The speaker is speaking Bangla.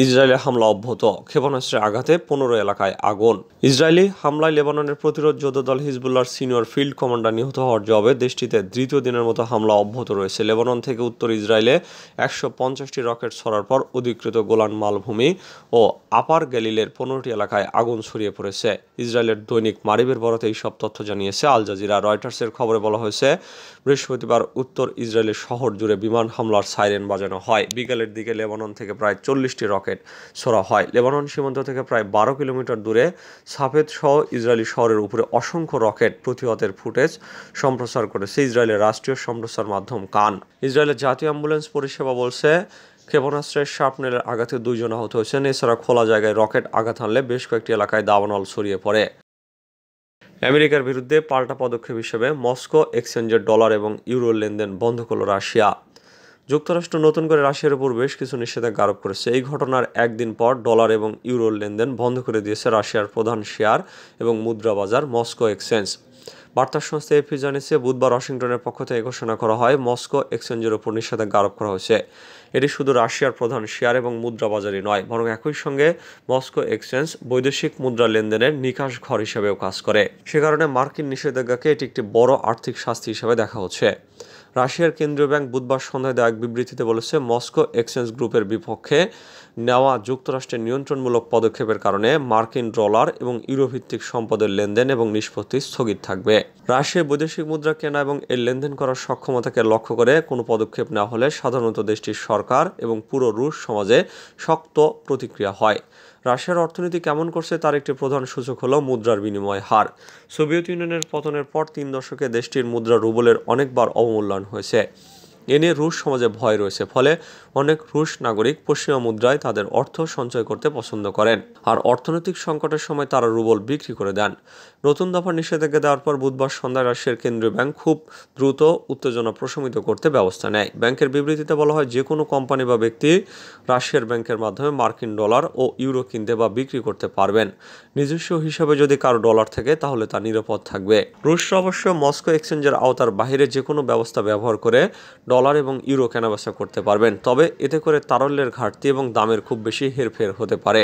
ইসরায়েলের হামলা অব্যাহত, ক্ষেপণাস্ত্রের আঘাতে 15 এলাকায় আগুন। ইসরায়েলি হামলায় লেবাননের প্রতিরোধ যোদ্ধা দল হিজবুল্লাহর সিনিয়র ফিল্ড কমান্ডার নিহত হওয়ার জবাবে দেশটিতে দ্বিতীয় দিনের মতো হামলা অব্যাহত রয়েছে। লেবানন থেকে উত্তর ইসরায়েলে 150টি রকেট ছড়ার পর অধিকৃত গোলান মালভূমি ও আপার গ্যালিলের 15টি এলাকায় আগুন ছড়িয়ে পড়েছে। ইসরায়েলের দৈনিক মারিবের বরাতে এইসব তথ্য জানিয়েছে আল জাজিরা। রয়টার্সের খবরে বলা হয়েছে, বৃহস্পতিবার উত্তর ইসরায়েলের শহর জুড়ে বিমান হামলার সাইরেন বাজানো হয়। বিকেলের দিকে লেবানন থেকে প্রায় 40টি রকেট ছোড়া হয়। লেবানন সীমান্ত থেকে প্রায় 12 কিলোমিটার দূরে সাফেদ সহ ইসরায়েলি শহরের উপরে অসংখ্য রকেট প্রতিহতের ফুটেজ সম্প্রচার করেছে ইসরায়েলের রাষ্ট্রীয় সম্প্রচার মাধ্যম কান। ইসরায়েলের জাতীয় অ্যাম্বুলেন্স পরিষেবা বলছে, ক্ষেপণাস্ত্রের শার্পনেলের আঘাতে 2 জন আহত হয়েছেন। এছাড়া খোলা জায়গায় রকেট আঘাত হানলে বেশ কয়েকটি এলাকায় দাবানল ছড়িয়ে পড়ে। আমেরিকার বিরুদ্ধে পাল্টা পদক্ষেপ হিসেবে মস্কো এক্সচেঞ্জের ডলার এবং ইউরোর লেনদেন বন্ধ করল রাশিয়া। যুক্তরাষ্ট্র নতুন করে রাশিয়ার উপর বেশ কিছু নিষেধাজ্ঞা আরোপ করেছে। এই ঘটনার একদিন পর ডলার এবং ইউরোর লেনদেন বন্ধ করে দিয়েছে রাশিয়ার প্রধান শেয়ার এবং মুদ্রা বাজার মস্কো এক্সচেঞ্জ। বার্তা সংস্থা এপি জানিয়েছে, বুধবার ওয়াশিংটনের পক্ষ থেকে ঘোষণা করা হয় মস্কো এক্সচেঞ্জের উপর নিষেধাজ্ঞা আরোপ করা হয়েছে। এটি শুধু রাশিয়ার প্রধান শেয়ার এবং মুদ্রা বাজারই নয়, বরং একই সঙ্গে মস্কো এক্সচেঞ্জ বৈদেশিক মুদ্রা লেনদেনের নিকাশ ঘর হিসেবেও কাজ করে। সে কারণে মার্কিন নিষেধাজ্ঞাকে এটি একটি বড় আর্থিক শাস্তি হিসেবে দেখা হচ্ছে। রাশিয়ার কেন্দ্রীয় ব্যাংক বুধবার সন্ধ্যায় দেওয়া এক বিবৃতিতে বলেছে, মস্কো এক্সচেঞ্জ গ্রুপের বিপক্ষে নেওয়া যুক্তরাষ্ট্রের নিয়ন্ত্রণমূলক পদক্ষেপের কারণে মার্কিন ডলার এবং ইউরোভিত্তিক সম্পদের লেনদেন এবং নিষ্পত্তি স্থগিত থাকবে। রাশিয়ার বৈদেশিক মুদ্রা কেনা এবং এর লেনদেন করার সক্ষমতাকে লক্ষ্য করে কোনো পদক্ষেপ নেওয়া হলে সাধারণত দেশটির সরকার এবং পুরো রুশ সমাজে শক্ত প্রতিক্রিয়া হয়। রাশিয়ার অর্থনীতি কেমন করছে তার একটি প্রধান সূচক হলো মুদ্রার বিনিময় হার। সোভিয়েত ইউনিয়নের পতনের পর 3 দশকে দেশটির মুদ্রা রুবলের অনেকবার অবমূল্যায়ন হয়েছে। এ নিয়ে রুশ সমাজে ভয় রয়েছে, ফলে অনেক রুশ নাগরিক পশ্চিমা মুদ্রায় তাদের অর্থ সঞ্চয় করতে পছন্দ করেন, আর অর্থনৈতিক সংকটের সময় তারা রুবল বিক্রি করে দেন। নতুন দফার নিষেধাজ্ঞা দেওয়ার পর বুধবার সন্ধ্যায় রাশিয়ার কেন্দ্রীয় ব্যাংক খুব দ্রুত উত্তেজনা প্রশমিত করতে ব্যবস্থা নেয়। ব্যাংকের বিবৃতিতে বলা হয়, যে কোনো কোম্পানি বা ব্যক্তি রাশিয়ার ব্যাংকের মাধ্যমে মার্কিন ডলার ও ইউরো কিনতে বা বিক্রি করতে পারবেন। নিজস্ব হিসাবে যদি কারো ডলার থাকে তাহলে তা নিরাপদ থাকবে। রুশরা অবশ্য মস্কো এক্সচেঞ্জের আওতার বাইরে যে কোনো ব্যবস্থা ব্যবহার করে ডলার এবং ইউরো কেনাবেচা করতে পারবেন, তবে এতে করে তারল্যের ঘাটতি এবং দামের খুব বেশি হেরফের হতে পারে।